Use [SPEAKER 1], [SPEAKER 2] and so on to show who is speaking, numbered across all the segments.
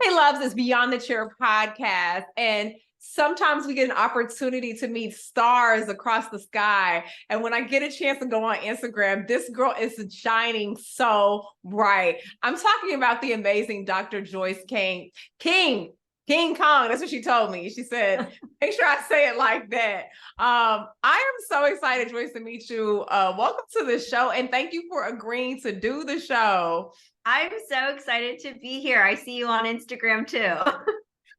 [SPEAKER 1] Hey, loves, it's Beyond the Chair podcast. And sometimes we get an opportunity to meet stars across the sky. And when I get a chance to go on Instagram, this girl is shining so bright. I'm talking about the amazing Dr. Joyce Kahng. King Kong, that's what she told me. She said, make sure I say it like that. I am so excited, Joyce, to meet you. Welcome to the show. And thank you for agreeing to do the show.
[SPEAKER 2] I'm so excited to be here. I see you on Instagram too.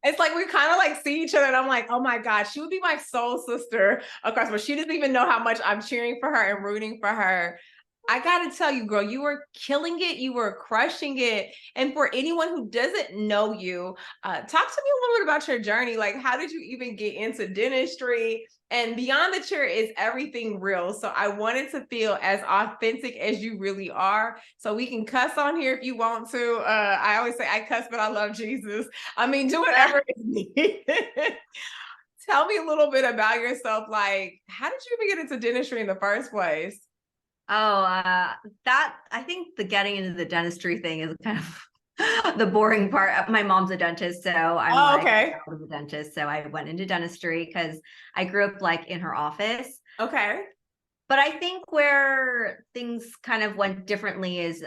[SPEAKER 1] It's like we kind of like see each other and I'm like, oh my God, she would be my soul sister across, but she doesn't even know how much I'm cheering for her and rooting for her. I got to tell you, girl, you were killing it. You were crushing it. And for anyone who doesn't know you, talk to me a little bit about your journey. Like, how did you even get into dentistry? And Beyond the Chair is everything real. So I wanted to feel as authentic as you really are. So we can cuss on here if you want to. I always say I cuss, but I love Jesus. I mean, do whatever is needed. Tell me a little bit about yourself. Like, how did you even get into dentistry in the first place?
[SPEAKER 2] That I think the getting into the dentistry thing is kind of the boring part. My mom's a dentist, so I'm
[SPEAKER 1] okay.
[SPEAKER 2] I was a dentist, so I went into dentistry because I grew up like in her office.
[SPEAKER 1] Okay.
[SPEAKER 2] But I think where things kind of went differently is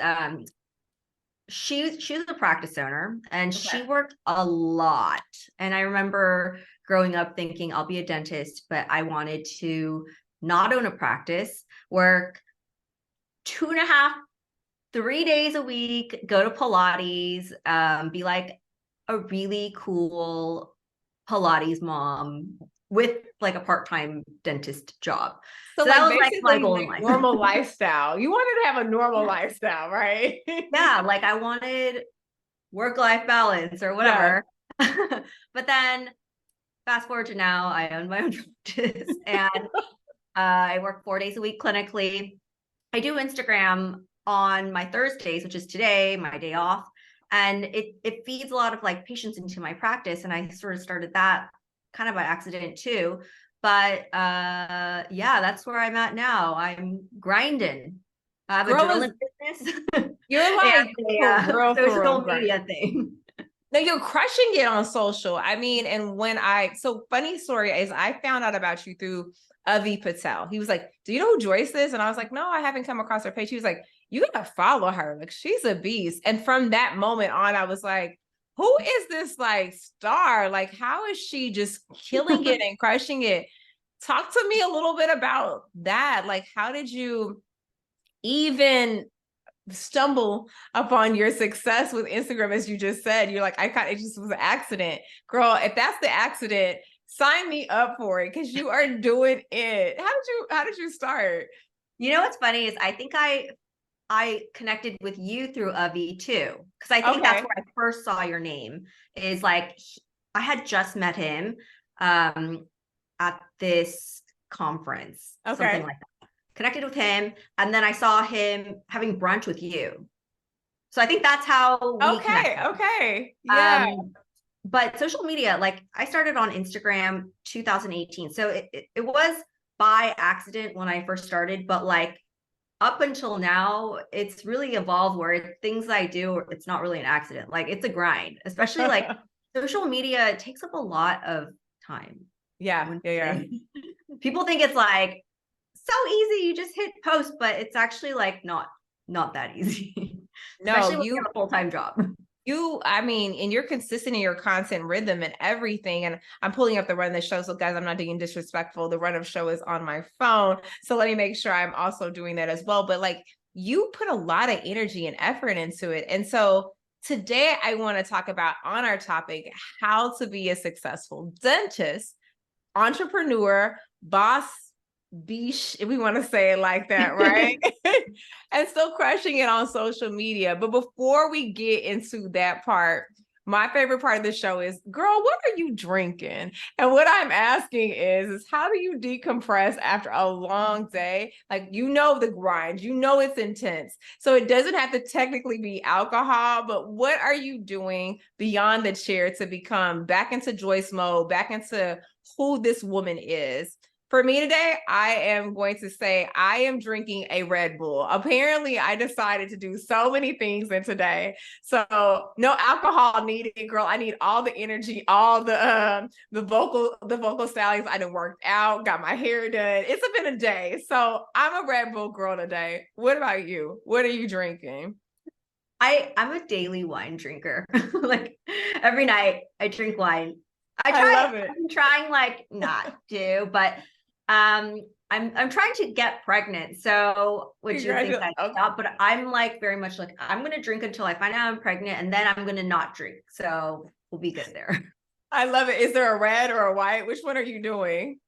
[SPEAKER 2] she was a practice owner and she worked a lot. And I remember growing up thinking I'll be a dentist, but I wanted to not own a practice, work 2.5, 3 days a week, go to Pilates, be like a really cool Pilates mom with like a part-time dentist job.
[SPEAKER 1] So
[SPEAKER 2] that
[SPEAKER 1] like
[SPEAKER 2] was like my goal in life.
[SPEAKER 1] Normal lifestyle. You wanted to have a normal lifestyle, right?
[SPEAKER 2] Yeah, like I wanted work-life balance or whatever. Yeah. But then fast forward to now, I own my own practice and I work 4 days a week clinically. I do Instagram on my Thursdays, which is today, my day off. And it feeds a lot of like patients into my practice. And I sort of started that kind of by accident too. But yeah, that's where I'm at now. I'm grinding. I have a drilling business.
[SPEAKER 1] You're like
[SPEAKER 2] a social media thing.
[SPEAKER 1] No, you're crushing it on social. I mean, and so funny story is I found out about you through Avi Patel. He was like, do you know who Joyce is? And I was like, no, I haven't come across her page. He was like, you gotta follow her. Like, she's a beast. And from that moment on, I was like, who is this like star? Like, how is she just killing it and crushing it? Talk to me a little bit about that. Like, how did you even stumble upon your success with Instagram? As you just said, you're like, it just was an accident. Girl, if that's the accident, sign me up for it because you are doing it. How did you start?
[SPEAKER 2] You know what's funny is I think I connected with you through Avi too, because I think that's where I first saw your name. Is like I had just met him at this conference, something like that. Connected with him, and then I saw him having brunch with you. So I think that's how we connected.
[SPEAKER 1] Okay. Yeah.
[SPEAKER 2] But social media, like I started on Instagram 2018. So it was by accident when I first started, but like up until now, it's really evolved where things I do, it's not really an accident. Like it's a grind, especially like social media, it takes up a lot of time.
[SPEAKER 1] Yeah.
[SPEAKER 2] People think it's like so easy, you just hit post, but it's actually like not that easy. Especially when you have a full-time job.
[SPEAKER 1] I mean, and you're consistent in your content rhythm and everything. And I'm pulling up the run of the show. So guys, I'm not being disrespectful. The run of show is on my phone. So let me make sure I'm also doing that as well. But like you put a lot of energy and effort into it. And so today I want to talk about on our topic, how to be a successful dentist, entrepreneur, boss, beesh, if we want to say it like that, right? And still crushing it on social media. But before we get into that part, my favorite part of the show is, girl, what are you drinking? And what I'm asking is how do you decompress after a long day? Like, you know, the grind, you know, it's intense. So it doesn't have to technically be alcohol, but what are you doing beyond the chair to become back into Joyce mode, back into who this woman is? For me today, I am going to say I am drinking a Red Bull. Apparently, I decided to do so many things in today. So no alcohol needed, girl. I need all the energy, all the vocal stylings. I done worked out, got my hair done. It's been a day. So I'm a Red Bull girl today. What about you? What are you drinking?
[SPEAKER 2] I'm a daily wine drinker. Like every night I drink wine.
[SPEAKER 1] I love it.
[SPEAKER 2] I'm trying like not to, but I'm trying to get pregnant. So which is exciting stuff, but I'm like very much like I'm gonna drink until I find out I'm pregnant and then I'm gonna not drink. So we'll be good there.
[SPEAKER 1] I love it. Is there a red or a white? Which one are you doing?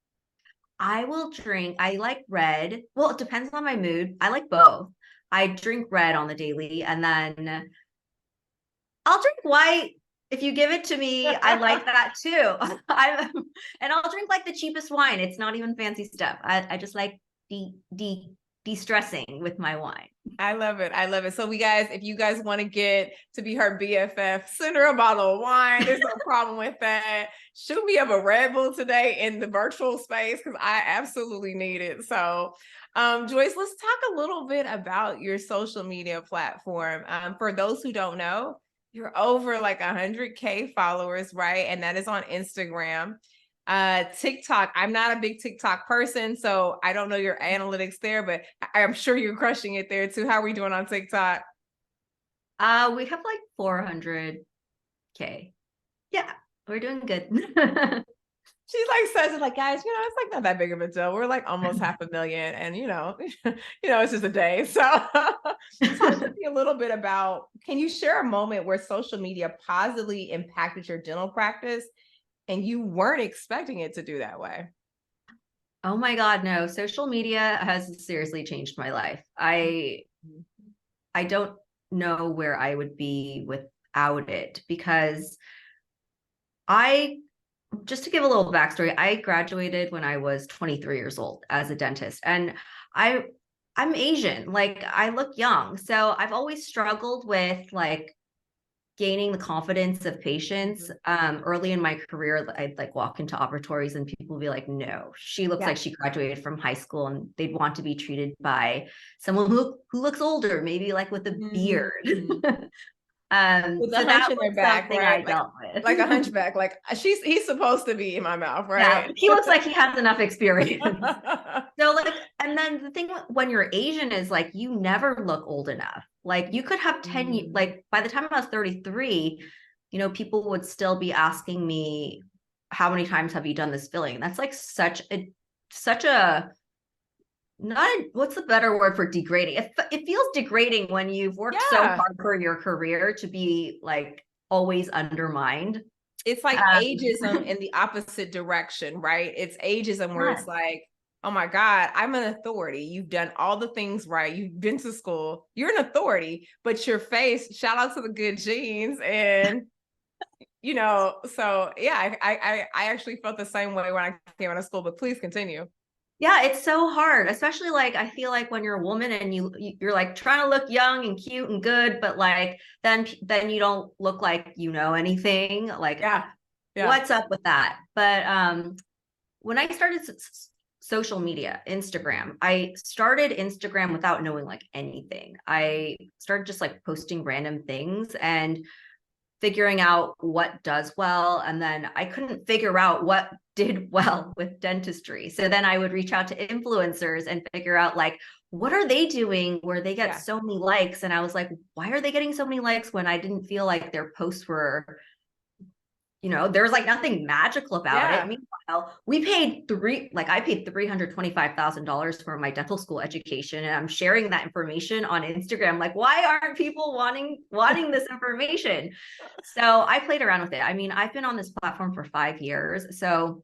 [SPEAKER 2] I will drink. I like red. Well, it depends on my mood. I like both. I drink red on the daily and then I'll drink white if you give it to me. I like that too. And I'll drink like the cheapest wine. It's not even fancy stuff. I just like de-stressing with my wine.
[SPEAKER 1] I love it. I love it. So if you guys want to get to be her BFF, send her a bottle of wine. There's no problem with that. Shoot me up a Red Bull today in the virtual space because I absolutely need it. So Joyce, let's talk a little bit about your social media platform. For those who don't know, you're over like 100K followers, right? And that is on Instagram. TikTok, I'm not a big TikTok person, so I don't know your analytics there, but I'm sure you're crushing it there too. How are we doing on TikTok?
[SPEAKER 2] We have like 400K. Yeah, we're doing good.
[SPEAKER 1] She like says it like, guys, it's like not that big of a deal. We're like almost 500,000 and it's just a day. So talk to me a little bit about, can you share a moment where social media positively impacted your dental practice and you weren't expecting it to do that way?
[SPEAKER 2] Oh my God, no. Social media has seriously changed my life. I don't know where I would be without it because just to give a little backstory, I graduated when I was 23 years old as a dentist, and I'm Asian. Like I look young, so I've always struggled with like gaining the confidence of patients. Early in my career, I'd like walk into operatories and people would be like, "No, she looks like she graduated from high school," and they'd want to be treated by someone who looks older, maybe like with a beard.
[SPEAKER 1] With
[SPEAKER 2] So
[SPEAKER 1] a hunch
[SPEAKER 2] that
[SPEAKER 1] in
[SPEAKER 2] was
[SPEAKER 1] their back,
[SPEAKER 2] something
[SPEAKER 1] right?
[SPEAKER 2] I dealt with.
[SPEAKER 1] Like a hunchback. Like he's supposed to be in my mouth, right?
[SPEAKER 2] Yeah, he looks like he has enough experience. So like, and then the thing when you're Asian is like you never look old enough. Like you could have 10 years, like by the time I was 33, people would still be asking me, how many times have you done this filling? That's like such a not what's the better word for degrading? It feels degrading when you've worked so hard for your career to be like always undermined.
[SPEAKER 1] It's like ageism in the opposite direction, right? It's ageism where it's like, oh my God, I'm an authority. You've done all the things right. You've been to school. You're an authority, but your face, shout out to the good genes. And, so yeah, I actually felt the same way when I came out of school, but please continue.
[SPEAKER 2] Yeah, it's so hard, especially like I feel like when you're a woman and you're like trying to look young and cute and good, but like then you don't look like anything. Like, what's up with that? But when I started social media, Instagram, I started Instagram without knowing like anything. I started just like posting random things and figuring out what does well. And then I couldn't figure out what did well with dentistry. So then I would reach out to influencers and figure out like, what are they doing where they get so many likes? And I was like, why are they getting so many likes when I didn't feel like their posts were, there was like nothing magical about it. Meanwhile, I paid $325,000 for my dental school education, and I'm sharing that information on Instagram. Like, why aren't people wanting this information? So I played around with it. I mean, I've been on this platform for 5 years, so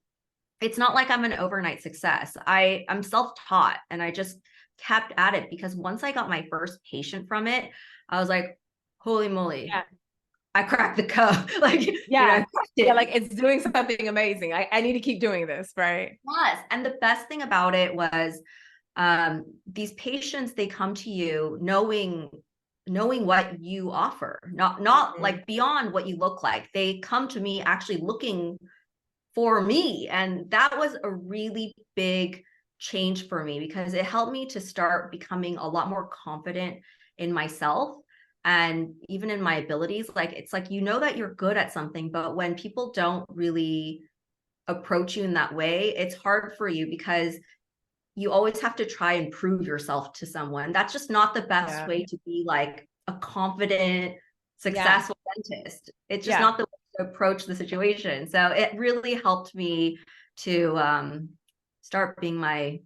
[SPEAKER 2] it's not like I'm an overnight success. I'm self-taught, and I just kept at it because once I got my first patient from it, I was like, holy moly. Yeah. I cracked the code. Like,
[SPEAKER 1] like it's doing something amazing. I need to keep doing this, right?
[SPEAKER 2] Yes. And the best thing about it was these patients, they come to you knowing what you offer, not like beyond what you look like. They come to me actually looking for me. And that was a really big change for me because it helped me to start becoming a lot more confident in myself and even in my abilities. Like, it's like, you know that you're good at something, but when people don't really approach you in that way, it's hard for you because you always have to try and prove yourself to someone. That's just not the best
[SPEAKER 1] Yeah.
[SPEAKER 2] way to be like a confident,
[SPEAKER 1] Yeah.
[SPEAKER 2] successful dentist. It's just
[SPEAKER 1] Yeah.
[SPEAKER 2] not the way to approach the situation. So it really helped me to start being my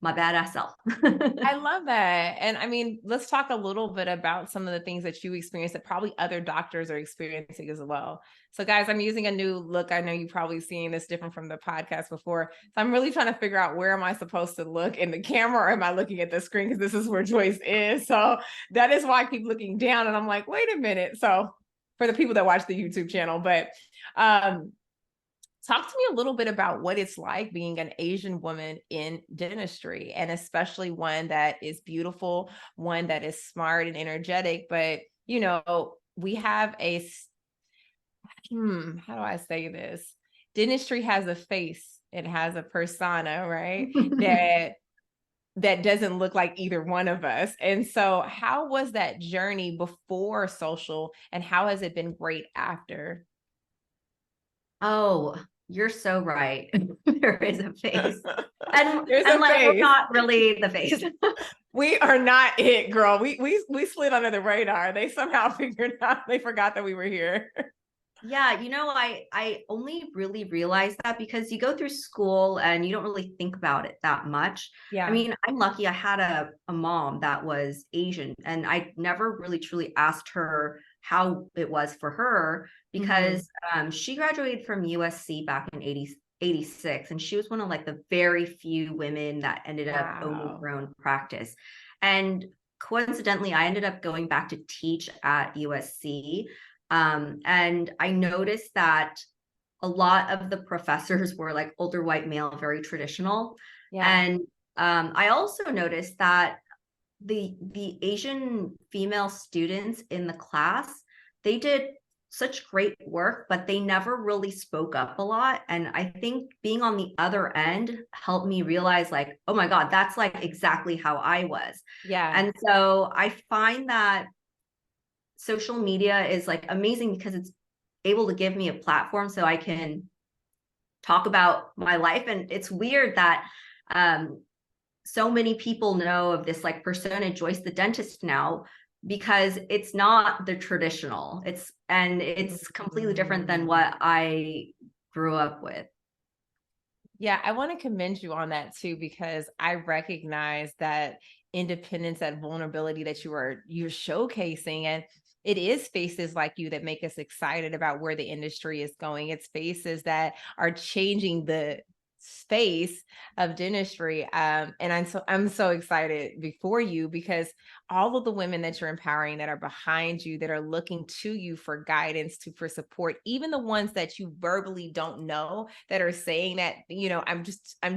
[SPEAKER 2] badass self.
[SPEAKER 1] I love that. And I mean, let's talk a little bit about some of the things that you experienced that probably other doctors are experiencing as well. So, guys, I'm using a new look. I know you've probably seen this different from the podcast before. So, I'm really trying to figure out where am I supposed to look in the camera or am I looking at the screen? Because this is where Joyce is. So, that is why I keep looking down and I'm like, wait a minute. So, for the people that watch the YouTube channel, but talk to me a little bit about what it's like being an Asian woman in dentistry, and especially one that is beautiful, one that is smart and energetic. But, we have how do I say this? Dentistry has a face, it has a persona, right? That doesn't look like either one of us. And so, how was that journey before social, and how has it been great after?
[SPEAKER 2] Oh, you're so right. There is a face. And
[SPEAKER 1] There's
[SPEAKER 2] and
[SPEAKER 1] a
[SPEAKER 2] like we're
[SPEAKER 1] face.
[SPEAKER 2] not really the face.
[SPEAKER 1] We are not it, girl. We slid under the radar. They somehow figured out, they forgot that we were here.
[SPEAKER 2] Yeah, I only really realized that because you go through school and you don't really think about it that much. I
[SPEAKER 1] Yeah.
[SPEAKER 2] mean, I'm lucky I had a mom that was Asian and I never really truly asked her how it was for her
[SPEAKER 1] Mhm.
[SPEAKER 2] because she graduated from USC back in 86, and she was one of like the very few women that ended up owning
[SPEAKER 1] Wow.
[SPEAKER 2] her own practice. And coincidentally, I ended up going back to teach at USC. And I noticed that a lot of the professors were like older white male, very traditional.
[SPEAKER 1] Yeah.
[SPEAKER 2] And I also noticed that the Asian female students in the class, they did such great work, but they never really spoke up a lot. And I think being on the other end helped me realize like, oh my God, that's like exactly how I was.
[SPEAKER 1] Yeah.
[SPEAKER 2] And so I find that social media is like amazing because it's able to give me a platform so I can talk about my life. And it's weird that so many people know of this like persona, Joyce the dentist, now because it's not the traditional. It's completely different than
[SPEAKER 1] Mm.
[SPEAKER 2] what I grew up with.
[SPEAKER 1] Yeah, I want to commend you on that too, because I recognize that independence, that vulnerability that you're showcasing. And it is faces like you that make us excited about where the industry is going. It's faces that are changing the space of dentistry. And I'm so excited before you, because all of the women that you're empowering, that are behind you, that are looking to you for guidance, for support, even the ones that you verbally don't know, that are saying that, I'm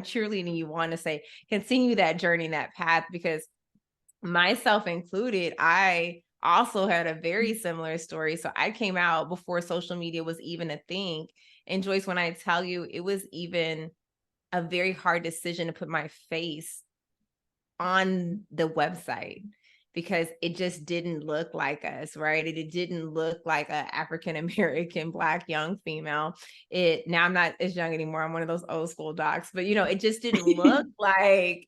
[SPEAKER 1] cheerleading you on to say, continue that journey, that path, because myself included, I also had a very similar story. So I came out before social media was even a thing. And Joyce, when I tell you, it was even a very hard decision to put my face on the website, because it just didn't look like us, right? It didn't look like a African American Black young female. Now I'm not as young anymore. I'm one of those old school docs, but it just didn't look like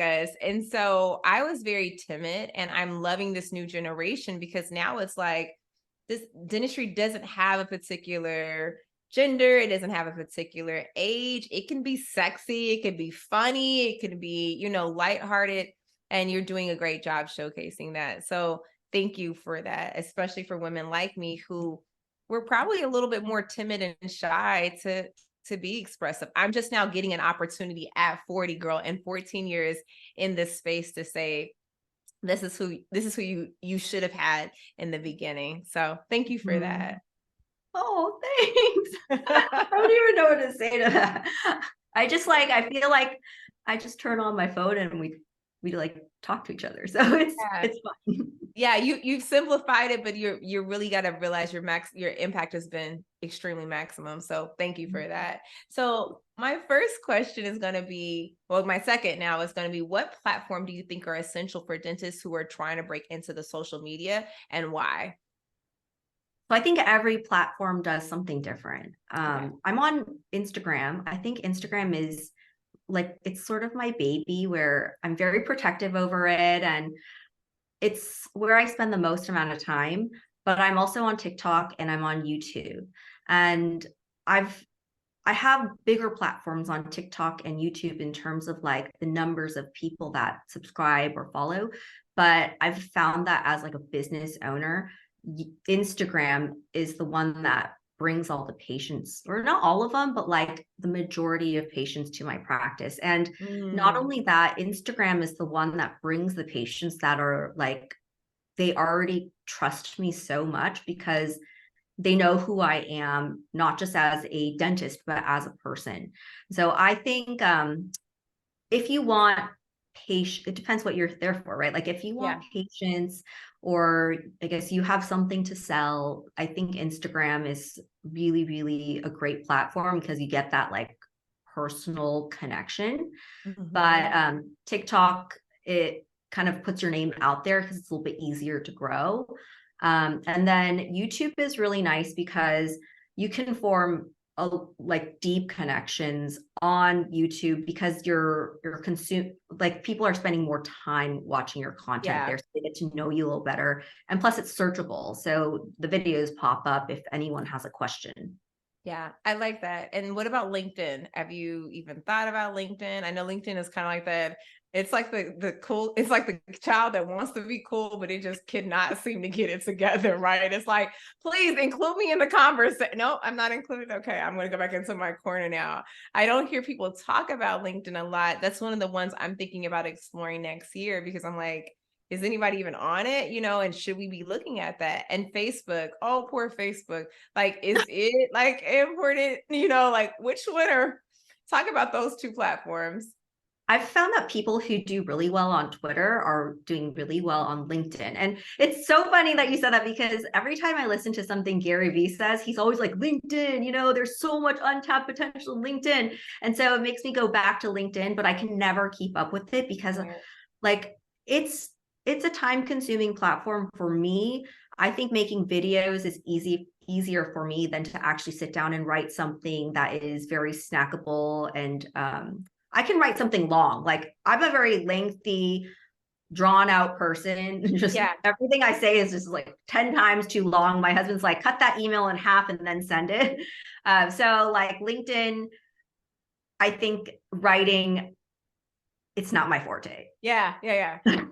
[SPEAKER 1] us. And so I was very timid, and I'm loving this new generation, because now it's like, this dentistry doesn't have a particular gender, it doesn't have a particular age. It can be sexy, it can be funny, it can be, lighthearted, and you're doing a great job showcasing that. So thank you for that, especially for women like me who were probably a little bit more timid and shy to be expressive. I'm just now getting an opportunity at 40, girl, and 14 years in this space, to say, this is who you should have had in the beginning. So thank you for that.
[SPEAKER 2] Oh, thanks. I don't even know what to say to that. I feel like I just turn on my phone and we we like talk to each other. So
[SPEAKER 1] Yeah.
[SPEAKER 2] it's fun.
[SPEAKER 1] Yeah, you've simplified it, but you're really got to realize your impact has been extremely maximum. So thank you for that. So my first question is going to be, well, my second now is going to be, what platform do you think are essential for dentists who are trying to break into the social media, and why?
[SPEAKER 2] So I think every platform does something different.
[SPEAKER 1] Okay.
[SPEAKER 2] I'm on Instagram. I think Instagram is like, it's sort of my baby where I'm very protective over it, and it's where I spend the most amount of time. But I'm also on TikTok and I'm on YouTube. And I've I have bigger platforms on TikTok and YouTube in terms of like the numbers of people that subscribe or follow. But I've found that as like a business owner, Instagram is the one that brings all the patients, or not all of them, but like the majority of patients to my practice. And not
[SPEAKER 1] Mm,
[SPEAKER 2] only that, Instagram is the one that brings the patients that are like, they already trust me so much because they know who I am, not just as a dentist, but as a person. So I think if you want patient, it depends what you're there for, right? Like if you
[SPEAKER 1] yeah.
[SPEAKER 2] want patients, or I guess you have something to sell, I think Instagram is really, really a great platform because you get that like personal connection. But
[SPEAKER 1] Mhm.
[SPEAKER 2] TikTok, it kind of puts your name out there because it's a little bit easier to grow. And then YouTube is really nice because you can form like deep connections on YouTube because you're consume like people are spending more time watching your content
[SPEAKER 1] Yeah.
[SPEAKER 2] there, so they get to know you a little better. And plus it's searchable. So the videos pop up if anyone has a question.
[SPEAKER 1] Yeah, I like that. And what about LinkedIn? Have you even thought about LinkedIn? I know LinkedIn is kind of like that. It's like the cool, it's like the child that wants to be cool, but it just cannot seem to get it together, right? It's like, please include me in the conversation. No, I'm not included. Okay, I'm going to go back into my corner now. I don't hear people talk about LinkedIn a lot. That's one of the ones I'm thinking about exploring next year because I'm like, is anybody even on it? And should we be looking at that? And Facebook, oh, poor Facebook. Like, is it like important? Like which one are talk about those two platforms.
[SPEAKER 2] I've found that people who do really well on Twitter are doing really well on LinkedIn. And it's so funny that you said that because every time I listen to something Gary Vee says, he's always like, LinkedIn, there's so much untapped potential in LinkedIn. And so it makes me go back to LinkedIn, but I can never keep up with it because
[SPEAKER 1] Right.
[SPEAKER 2] like it's a time consuming platform for me. I think making videos is easier for me than to actually sit down and write something that is very snackable. And I can write something long. Like I'm a very lengthy, drawn out person. Just
[SPEAKER 1] Yeah.
[SPEAKER 2] everything I say is just like 10 times too long. My husband's like, cut that email in half and then send it. So like LinkedIn, I think writing, it's not my forte.
[SPEAKER 1] Yeah, yeah, yeah.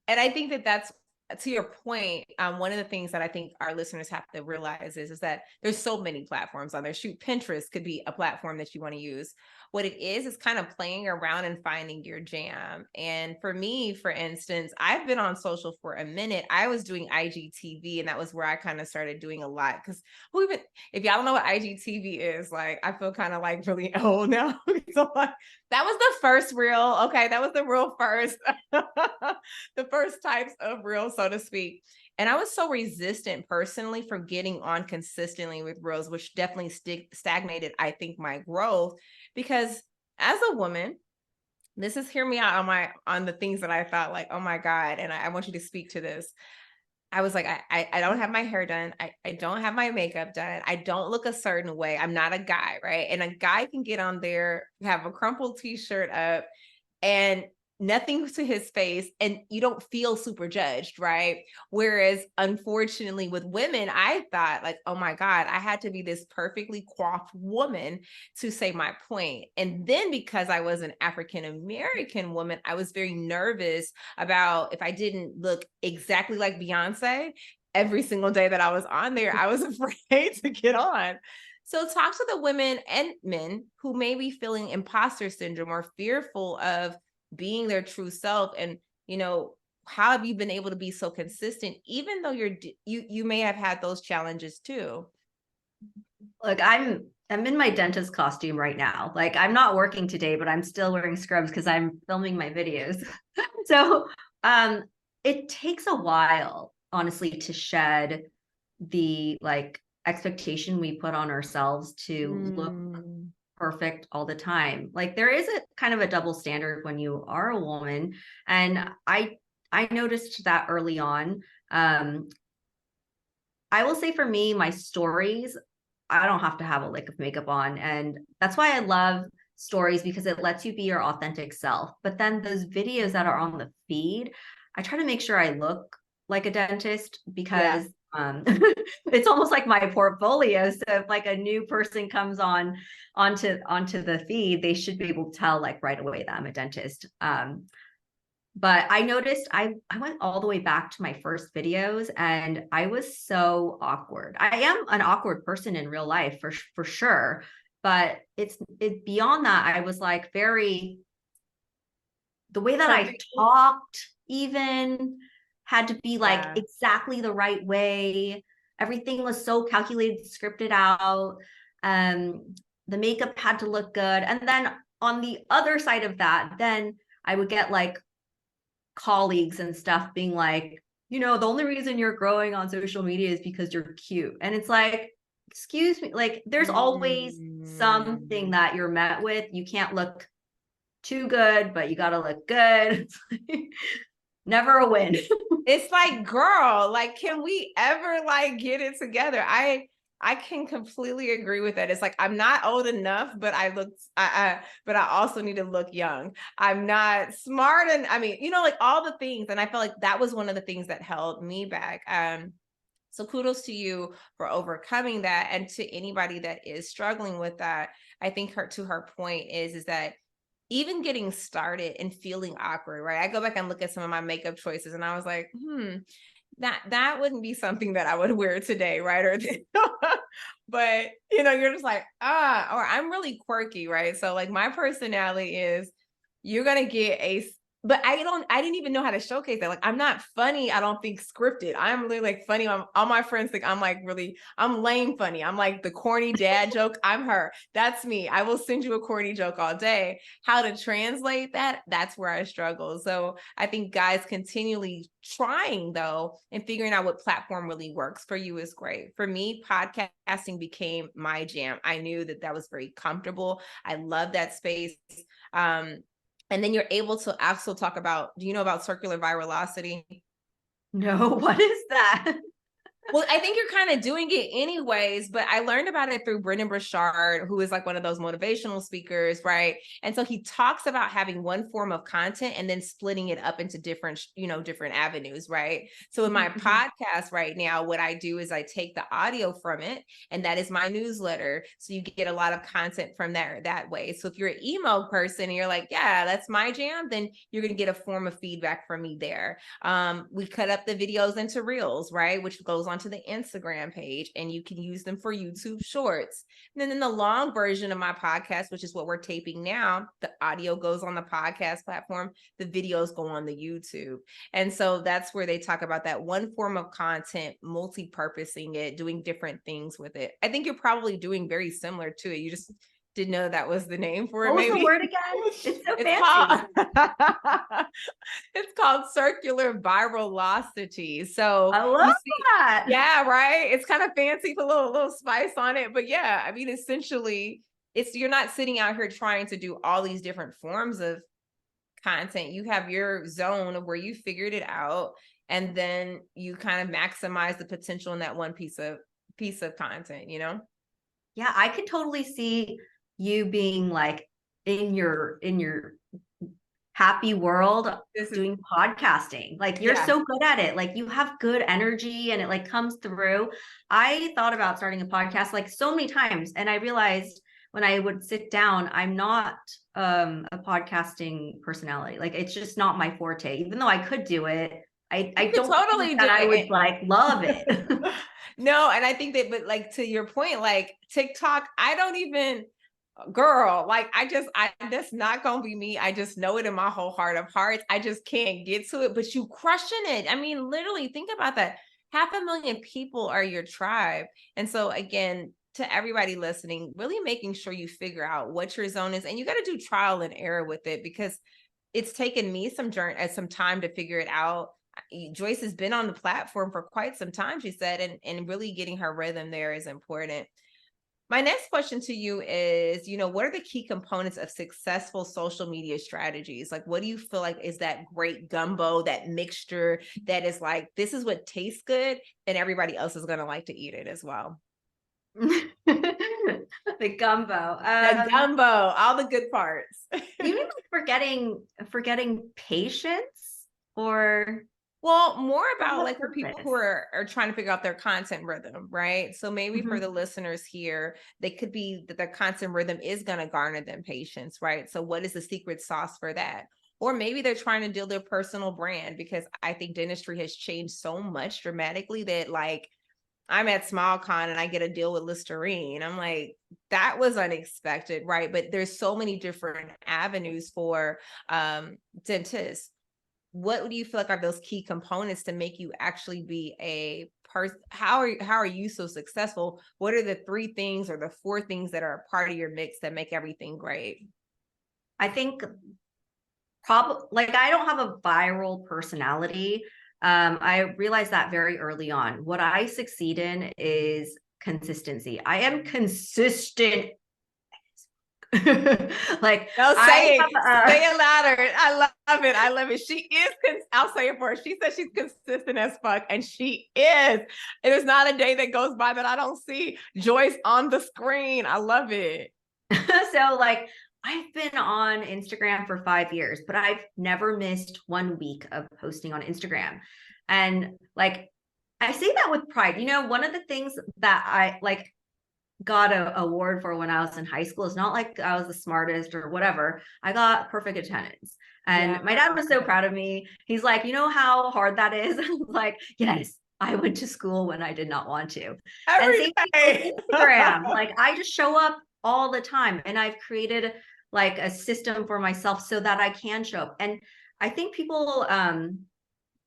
[SPEAKER 1] And I think that that's to your point. One of the things that I think our listeners have to realize is that there's so many platforms on there. Shoot, Pinterest could be a platform that you want to use. What it is kind of playing around and finding your jam. And for me, for instance, I've been on social for a minute. I was doing IGTV, and that was where I kind of started doing a lot. Because who even, if y'all don't know what IGTV is, like I feel kind of like really old now. So like, that was the first reel. Okay, that was the real first, the first types of reels, so to speak. And I was so resistant personally for getting on consistently with reels, which definitely stagnated, I think, my growth. Because as a woman, this is hear me out on the things that I thought like, oh my God, and I want you to speak to this. I was like, I don't have my hair done. I don't have my makeup done. I don't look a certain way. I'm not a guy, right? And a guy can get on there, have a crumpled t-shirt up, and nothing to his face, and you don't feel super judged, right? Whereas unfortunately with women, I thought like, oh my God, I had to be this perfectly coiffed woman to say my point. And then because I was an African American woman, I was very nervous about if I didn't look exactly like Beyonce every single day that I was on there, I was afraid to get on. So talk to the women and men who may be feeling imposter syndrome or fearful of being their true self. And, how have you been able to be so consistent, even though you may have had those challenges too?
[SPEAKER 2] Look, I'm I'm in my dentist costume right now. Like I'm not working today, but I'm still wearing scrubs because I'm filming my videos. So um it takes a while, honestly, to shed the like expectation we put on ourselves to look
[SPEAKER 1] Mm,
[SPEAKER 2] perfect all the time. Like there is a kind of a double standard when you are a woman. And I noticed that early on. I will say for me, my stories, I don't have to have a lick of makeup on. And that's why I love stories because it lets you be your authentic self. But then those videos that are on the feed, I try to make sure I look like a dentist
[SPEAKER 1] yeah.
[SPEAKER 2] because it's almost like my portfolio. So if like a new person comes onto the feed, they should be able to tell like right away that I'm a dentist. But I noticed I went all the way back to my first videos and I was so awkward. I am an awkward person in real life for sure, but it beyond that I was like very the way that I
[SPEAKER 1] Perfect.
[SPEAKER 2] talked even had to be like
[SPEAKER 1] Yeah.
[SPEAKER 2] exactly the right way. Everything was so calculated, scripted out. The makeup had to look good. And then on the other side of that, then I would get like colleagues and stuff being like, the only reason you're growing on social media is because you're cute. And it's like, excuse me, like there's always something
[SPEAKER 1] Mm.
[SPEAKER 2] that you're met with. You can't look too good, but you got to look good. Never a win.
[SPEAKER 1] It's like, girl, like, can we ever like get it together? I can completely agree with that. It's like I'm not old enough, but but I also need to look young. I'm not smart, and I mean, like all the things. And I felt like that was one of the things that held me back. So kudos to you for overcoming that, and to anybody that is struggling with that. I think to her point is that even getting started and feeling awkward, right? I go back and look at some of my makeup choices and I was like, that wouldn't be something that I would wear today, right? Or but you're just like, or I'm really quirky, right? So like my personality is you're gonna get but I didn't even know how to showcase that. Like I'm not funny, I don't think scripted. I'm really like funny. All my friends think I'm like I'm lame funny. I'm like the corny dad joke. I'm her. That's me. I will send you a corny joke all day. How to translate that's where I struggle. So I think guys continually trying though and figuring out what platform really works for you is great. For me, podcasting became my jam. I knew that was very comfortable. I love that space. um and then you're able to also talk about, do you know about circular virality?
[SPEAKER 2] No, what is that?
[SPEAKER 1] Well, I think you're kind of doing it anyways, but I learned about it through Brendan Burchard, who is like one of those motivational speakers, right? And so he talks about having one form of content and then splitting it up into different avenues, right? So in my podcast right now, what I do is I take the audio from it, and that is my newsletter. So you get a lot of content from there that way. So if you're an email person and you're like, yeah, that's my jam, then you're going to get a form of feedback from me there. We cut up the videos into reels, right? Which goes on to the Instagram page, and you can use them for YouTube shorts. And then in the long version of my podcast, which is what we're taping now, the audio goes on the podcast platform, the videos go on the YouTube. And so that's where they talk about that one form of content, multi-purposing it, doing different things with it. I think you're probably doing very similar to it. You just didn't know that was the name for it,
[SPEAKER 2] What was the
[SPEAKER 1] maybe.
[SPEAKER 2] word again? It's so
[SPEAKER 1] It's
[SPEAKER 2] fancy.
[SPEAKER 1] called it's called circular virality. So
[SPEAKER 2] I
[SPEAKER 1] you
[SPEAKER 2] love
[SPEAKER 1] see,
[SPEAKER 2] that.
[SPEAKER 1] yeah, right. It's kind of fancy, put a little spice on it. But yeah, I mean, essentially, you're not sitting out here trying to do all these different forms of content. You have your zone of where you figured it out, and then you kind of maximize the potential in that one piece of content,
[SPEAKER 2] Yeah, I could totally see you being like in your happy world
[SPEAKER 1] This is
[SPEAKER 2] doing podcasting. Like you're
[SPEAKER 1] yeah.
[SPEAKER 2] so good at it. Like you have good energy and it like comes through. I thought about starting a podcast like so many times and I realized when I would sit down, I'm not a podcasting personality. Like it's just not my forte. Even though I could do it, I
[SPEAKER 1] You could
[SPEAKER 2] don't think
[SPEAKER 1] totally
[SPEAKER 2] that
[SPEAKER 1] do
[SPEAKER 2] I would
[SPEAKER 1] it.
[SPEAKER 2] like love it.
[SPEAKER 1] No, and I think that, but like to your point, like TikTok, I don't even, girl, like that's not gonna be me. I just know it in my whole heart of hearts. I just can't get to it, but you crushing it. I mean, literally think about that. 500,000 people are your tribe. And so again, to everybody listening, really making sure you figure out what your zone is, and you got to do trial and error with it, because it's taken me some time to figure it out. Joyce has been on the platform for quite some time, she said, and really getting her rhythm there is important. My next question to you is, what are the key components of successful social media strategies? Like, what do you feel like is that great gumbo, that mixture that is like, this is what tastes good and everybody else is going to like to eat it as well?
[SPEAKER 2] The gumbo.
[SPEAKER 1] The gumbo, all the good parts.
[SPEAKER 2] You mean like forgetting patience, or
[SPEAKER 1] Well, more about
[SPEAKER 2] what
[SPEAKER 1] like for people
[SPEAKER 2] purpose?
[SPEAKER 1] who are trying to figure out their content rhythm, right? So maybe for
[SPEAKER 2] Mhm.
[SPEAKER 1] the listeners here, they could be that their content rhythm is going to garner them patience, right? So what is the secret sauce for that? Or maybe they're trying to build their personal brand, because I think dentistry has changed so much dramatically that, like, I'm at SmileCon and I get a deal with Listerine. I'm like, that was unexpected, right? But there's so many different avenues for dentists. What do you feel like are those key components to make you actually be a person? How are you so successful? What are the 3 things or the 4 things that are a part of your mix that make everything great?
[SPEAKER 2] I think probably, like, I don't have a viral personality. I realized that very early on. What I succeed in is consistency. I am consistent. Like,
[SPEAKER 1] No,
[SPEAKER 2] I
[SPEAKER 1] say
[SPEAKER 2] have
[SPEAKER 1] it louder. I love it. I love it. She is. I'll say it for her. She says she's consistent as fuck, and she is. It is not a day that goes by that I don't see Joyce on the screen. I love it.
[SPEAKER 2] so, like, I've been on Instagram for 5 years, but I've never missed 1 week of posting on Instagram. And, like, I say that with pride. One of the things that I like got a award for when I was in high school is not like I was the smartest or whatever. I got perfect attendance.
[SPEAKER 1] Yeah.
[SPEAKER 2] And my dad was so proud of me. He's like, you know how hard that is? I was like, yes, I went to school when I did not want to. And
[SPEAKER 1] Every
[SPEAKER 2] same thing with
[SPEAKER 1] day.
[SPEAKER 2] Instagram. Like, I just show up all the time, and I've created like a system for myself so that I can show up. And I think people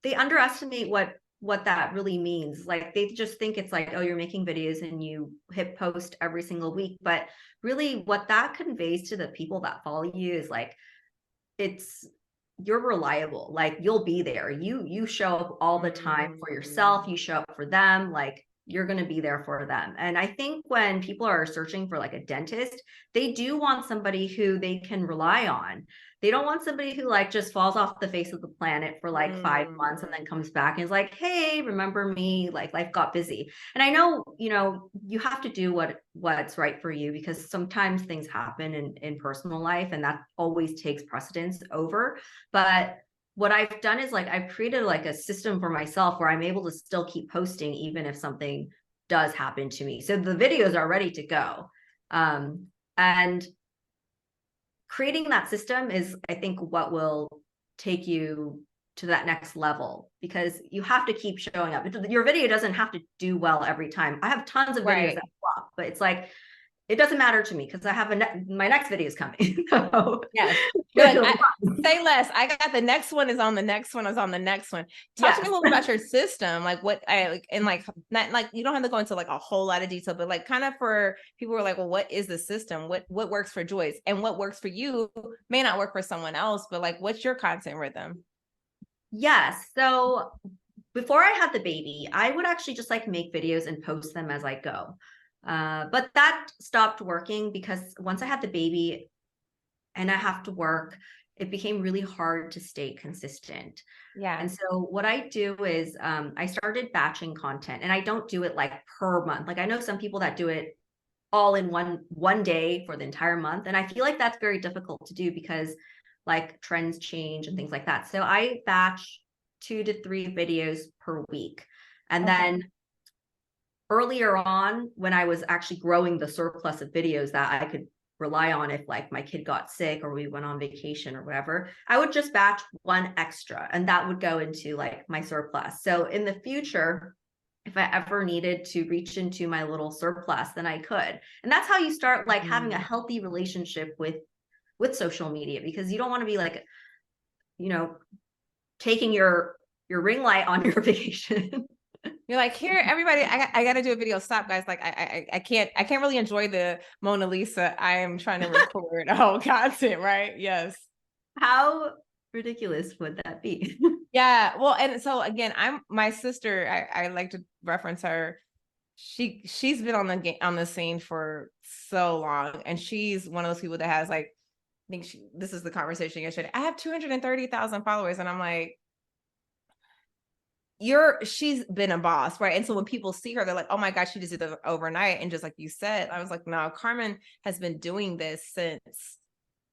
[SPEAKER 2] they underestimate what that really means. Like, they just think it's like, oh, you're making videos and you hit post every single week. But really, what that conveys to the people that follow you is like, it's you're reliable. Like, you'll be there. You show up all the time for yourself. You show up for them. Like, you're going to be there for them. And I think when people are searching for like a dentist, they do want somebody who they can rely on. They don't want somebody who like just falls off the face of the planet for like 5 months and then comes back and is like, hey, remember me? Like, life got busy. And I know, you have to do what's right for you, because sometimes things happen in personal life, and that always takes precedence over. But what I've done is, like, I've created like a system for myself where I'm able to still keep posting even if something does happen to me. So the videos are ready to go. And creating that system is, I think, what will take you to that next level, because you have to keep showing up. Your video doesn't have to do well every time. I have tons of videos
[SPEAKER 1] Right.
[SPEAKER 2] that flop, but it's like, it doesn't matter to me because I have my next video is coming. So
[SPEAKER 1] Yes. You're like, say less. I got the next one is on the next one is on the next one. Talk to me
[SPEAKER 2] yes.
[SPEAKER 1] a little about your system. Like, what I like, and like, not like, you don't have to go into like a whole lot of detail, but like, kind of for people who are like, well, what is the system? What works for Joyce, and what works for you may not work for someone else, but like, what's your content rhythm?
[SPEAKER 2] Yes. So before I had the baby, I would actually just like make videos and post them as I go. But that stopped working because once I had the baby and I have to work, it became really hard to stay consistent.
[SPEAKER 1] Yeah.
[SPEAKER 2] And so what I do is I started batching content, and I don't do it like per month. Like, I know some people that do it all in one day for the entire month. And I feel like that's very difficult to do because like trends change and things like that. So I batch 2 to 3 videos per week. And
[SPEAKER 1] Okay.
[SPEAKER 2] then earlier on, when I was actually growing the surplus of videos that I could rely on if like my kid got sick or we went on vacation or whatever, I would just batch one extra, and that would go into like my surplus. So in the future, if I ever needed to reach into my little surplus, then I could. And that's how you start like having a healthy relationship with social media, because you don't want to be like, you know, taking your ring light on your vacation.
[SPEAKER 1] You're like, here, everybody, I got to do a video. Stop, guys. Like, I can't really enjoy the Mona Lisa. I am trying to record whole content, right? Yes.
[SPEAKER 2] How ridiculous would that be?
[SPEAKER 1] Yeah. Well, and so again, my sister, I like to reference her. She's been on the scene for so long, and she's one of those people that has like, I think this is the conversation yesterday. I have 230,000 followers, and I'm like, she's been a boss, right? And so when people see her, they're like, oh my gosh, she just did it overnight. And just like you said, I was like, no, Carmen has been doing this since,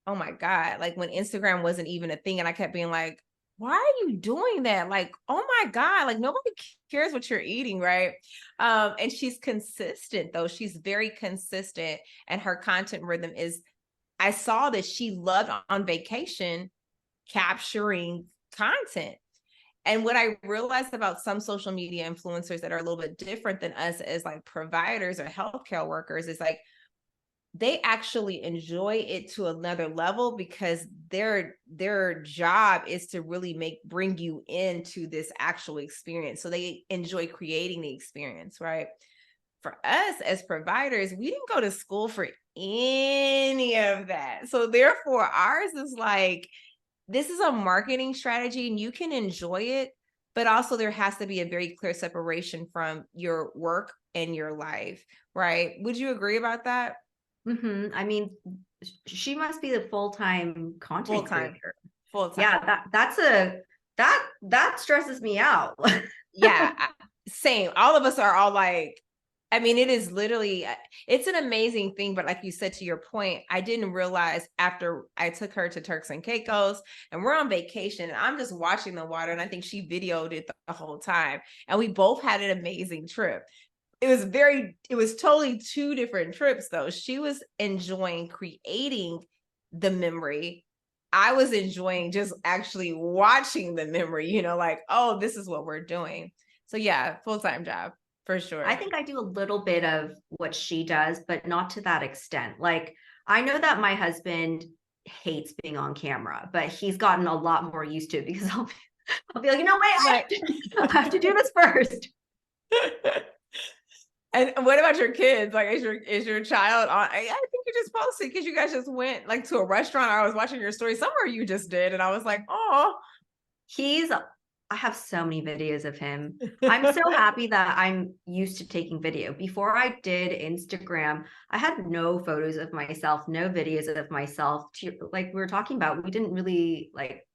[SPEAKER 1] oh my God, like when Instagram wasn't even a thing. And I kept being like, why are you doing that? Like, oh my God, like nobody cares what you're eating, right? And she's consistent though. She's very consistent, and her content rhythm is, I saw that she loved on vacation capturing content. And what I realized about some social media influencers that are a little bit different than us as like providers or healthcare workers is like, they actually enjoy it to another level, because their job is to really bring you into this actual experience. So they enjoy creating the experience, right? For us as providers, we didn't go to school for any of that. So therefore ours is like, this is a marketing strategy and you can enjoy it, but also there has to be a very clear separation from your work and your life, right? Would you agree about that?
[SPEAKER 2] I mean, she must be the full-time
[SPEAKER 1] Full
[SPEAKER 2] content
[SPEAKER 1] time,
[SPEAKER 2] creator.
[SPEAKER 1] full time.
[SPEAKER 2] Yeah, that stresses me out.
[SPEAKER 1] Yeah, same. All of us are all like, I mean, it is literally, it's an amazing thing. But like you said, to your point, I didn't realize after I took her to Turks and Caicos and we're on vacation and I'm just watching the water. And I think she videoed it the whole time. And we both had an amazing trip. It was totally two different trips though. She was enjoying creating the memory. I was enjoying just actually watching the memory, like, oh, this is what we're doing. So yeah, full-time job for
[SPEAKER 2] I
[SPEAKER 1] sure.
[SPEAKER 2] think I do a little bit of what she does, but not to that extent. Like, I know that my husband hates being on camera, but he's gotten a lot more used to it because I'll be like, no, wait,
[SPEAKER 1] Right.
[SPEAKER 2] I have to do this first.
[SPEAKER 1] And what about your kids? Like, is your child on? I think you just posted because you guys just went like to a restaurant. I was watching your story somewhere you just did, and I was like, oh.
[SPEAKER 2] I have so many videos of him. I'm so happy that I'm used to taking video. Before I did Instagram, I had no photos of myself, no videos of myself. Like we were talking about, we didn't really like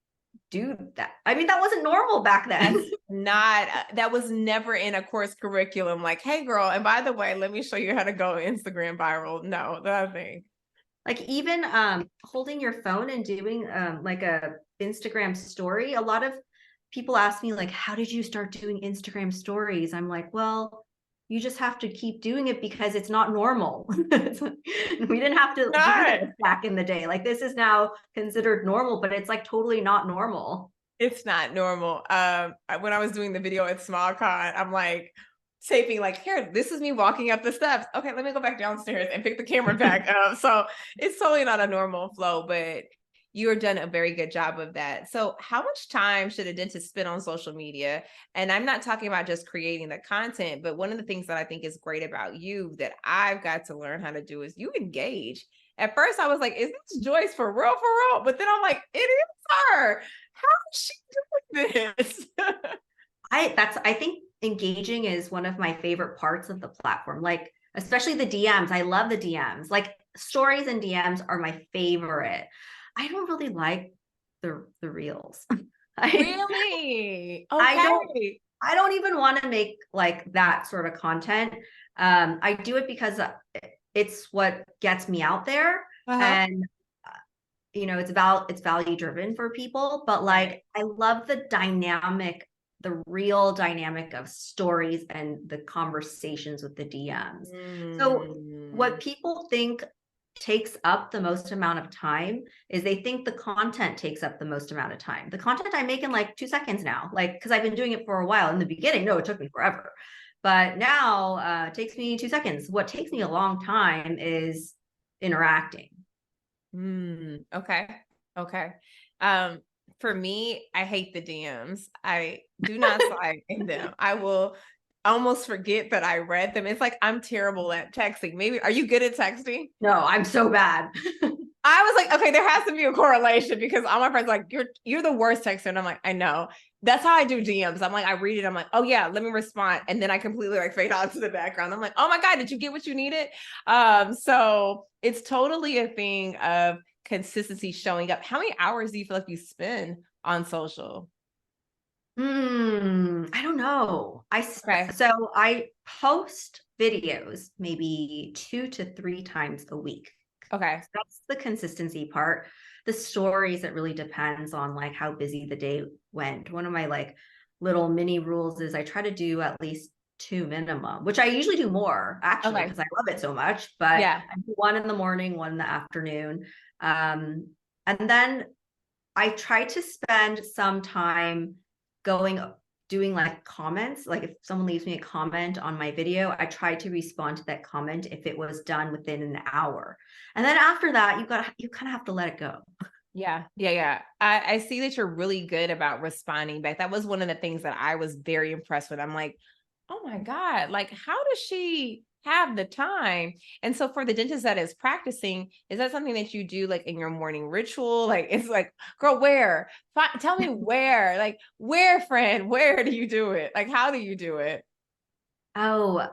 [SPEAKER 2] do that. I mean, that wasn't normal back then.
[SPEAKER 1] That was never in a course curriculum. Like, hey, girl, and by the way, let me show you how to go Instagram viral. No, nothing.
[SPEAKER 2] Like even holding your phone and doing like a Instagram story. A lot of people ask me like, how did you start doing Instagram stories? I'm like, well, you just have to keep doing it because it's not normal. We didn't have to do
[SPEAKER 1] Not.
[SPEAKER 2] this back in the day. Like this is now considered normal, but it's like totally not normal.
[SPEAKER 1] It's not normal. When I was doing the video at SmallCon, I'm like taping, like, here, this is me walking up the steps. Okay, let me go back downstairs and pick the camera back up. So it's totally not a normal flow, but you're done a very good job of that. So how much time should a dentist spend on social media? And I'm not talking about just creating the content, but one of the things that I think is great about you that I've got to learn how to do is you engage. At first I was like, is this Joyce for real, for real? But then I'm like, it is her. How is she doing this?
[SPEAKER 2] I think engaging is one of my favorite parts of the platform. Like especially the DMs. I love the DMs. Like stories and DMs are my favorite. I don't really like the reels. I
[SPEAKER 1] Really?
[SPEAKER 2] I don't
[SPEAKER 1] Okay.
[SPEAKER 2] I don't even want to make like that sort of content. I do it because it's what gets me out there,
[SPEAKER 1] Uh-huh.
[SPEAKER 2] and it's value driven for people. But
[SPEAKER 1] Right.
[SPEAKER 2] like, I love the real dynamic of stories and the conversations with the DMs. So
[SPEAKER 1] Mm.
[SPEAKER 2] what people think takes up the most amount of time is they think the content takes up the most amount of time. The content I make in like 2 seconds now, like because I've been doing it for a while. In the beginning, no, it took me forever. But now it takes me 2 seconds. What takes me a long time is interacting.
[SPEAKER 1] Okay. Okay. Um, for me, I hate the DMs. I do not slide in them. I will. almost forget that I read them. It's like I'm terrible at texting. Maybe are you good at texting?
[SPEAKER 2] No, I'm so bad.
[SPEAKER 1] I was like, okay, there has to be a correlation because all my friends are like, you're the worst texter. And I'm like, I know. That's how I do DMs. I'm like, I read it. I'm like, oh yeah, let me respond. And then I completely like fade out to the background. I'm like, oh my God, did you get what you needed? So it's totally a thing of consistency showing up. How many hours do you feel like you spend on social?
[SPEAKER 2] I don't know.
[SPEAKER 1] Okay.
[SPEAKER 2] So I post videos maybe 2 to 3 times a week.
[SPEAKER 1] Okay.
[SPEAKER 2] That's the consistency part. The stories, it really depends on like how busy the day went. One of my like little mini rules is I try to do at least 2 minimum, which I usually do more actually
[SPEAKER 1] Okay.
[SPEAKER 2] because I love it so much. But
[SPEAKER 1] Yeah.
[SPEAKER 2] I do one in the morning, one in the afternoon. And then I try to spend some time going doing like comments. Like if someone leaves me a comment on my video, I try to respond to that comment if it was done within an hour. And then after that, you kind of have to let it go.
[SPEAKER 1] Yeah, yeah, yeah. I see that you're really good about responding back. That was one of the things that I was very impressed with. I'm like, oh my God, like how does she have the time? And so for the dentist that is practicing, is that something that you do like in your morning ritual? Like it's like, girl, where? Tell me where? Like where, friend? Where do you do it? Like how do you do it?
[SPEAKER 2] Oh,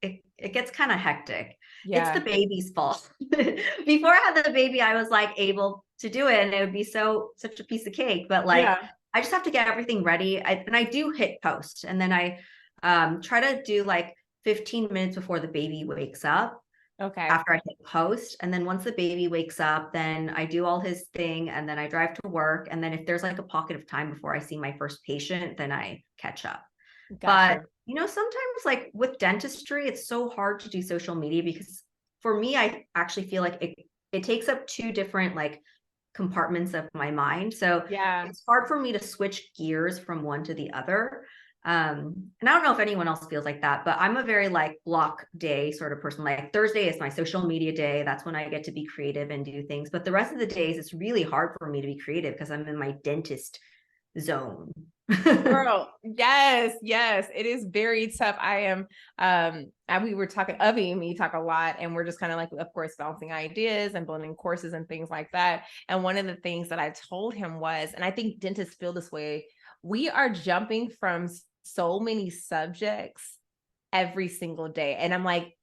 [SPEAKER 2] it gets kind of hectic. It's the
[SPEAKER 1] Yeah,
[SPEAKER 2] baby's fault. Before I had the baby, I was like able to do it and it would be such a piece of cake. But like
[SPEAKER 1] yeah.
[SPEAKER 2] I just have to get everything ready. And I do hit post and then I try to do like 15 minutes before the baby wakes up
[SPEAKER 1] Okay.
[SPEAKER 2] after I hit post. And then once the baby wakes up, then I do all his thing and then I drive to work. And then if there's like a pocket of time before I see my first patient, then I catch up. But
[SPEAKER 1] Gotcha.
[SPEAKER 2] sometimes like with dentistry, it's so hard to do social media because for me, I actually feel like it takes up two different like compartments of my mind. So
[SPEAKER 1] Yeah.
[SPEAKER 2] it's hard for me to switch gears from one to the other. And I don't know if anyone else feels like that, but I'm a very like block day sort of person. Like Thursday is my social media day. That's when I get to be creative and do things. But the rest of the days, it's really hard for me to be creative because I'm in my dentist zone.
[SPEAKER 1] Girl, yes, yes, it is very tough. I am and we were talking, Avi and me talk a lot, and we're just kind of like, of course, bouncing ideas and building courses and things like that. And one of the things that I told him was, and I think dentists feel this way, we are jumping from so many subjects every single day. And I'm like,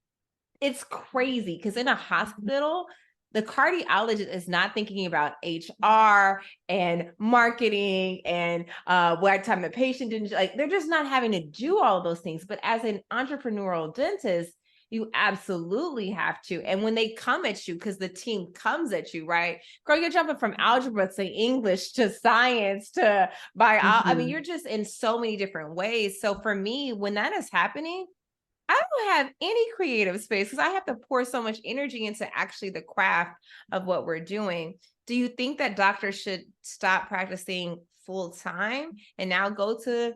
[SPEAKER 1] it's crazy because in a hospital, the cardiologist is not thinking about HR and marketing and what time the patient didn't like. They're just not having to do all of those things. But as an entrepreneurial dentist, you absolutely have to. And when they come at you, because the team comes at you, right? Girl, you're jumping from algebra to English to science to bio. I mean,
[SPEAKER 2] Mhm.
[SPEAKER 1] you're just in so many different ways. So for me, when that is happening, I don't have any creative space because I have to pour so much energy into actually the craft of what we're doing. Do you think that doctors should stop practicing full time and now go to,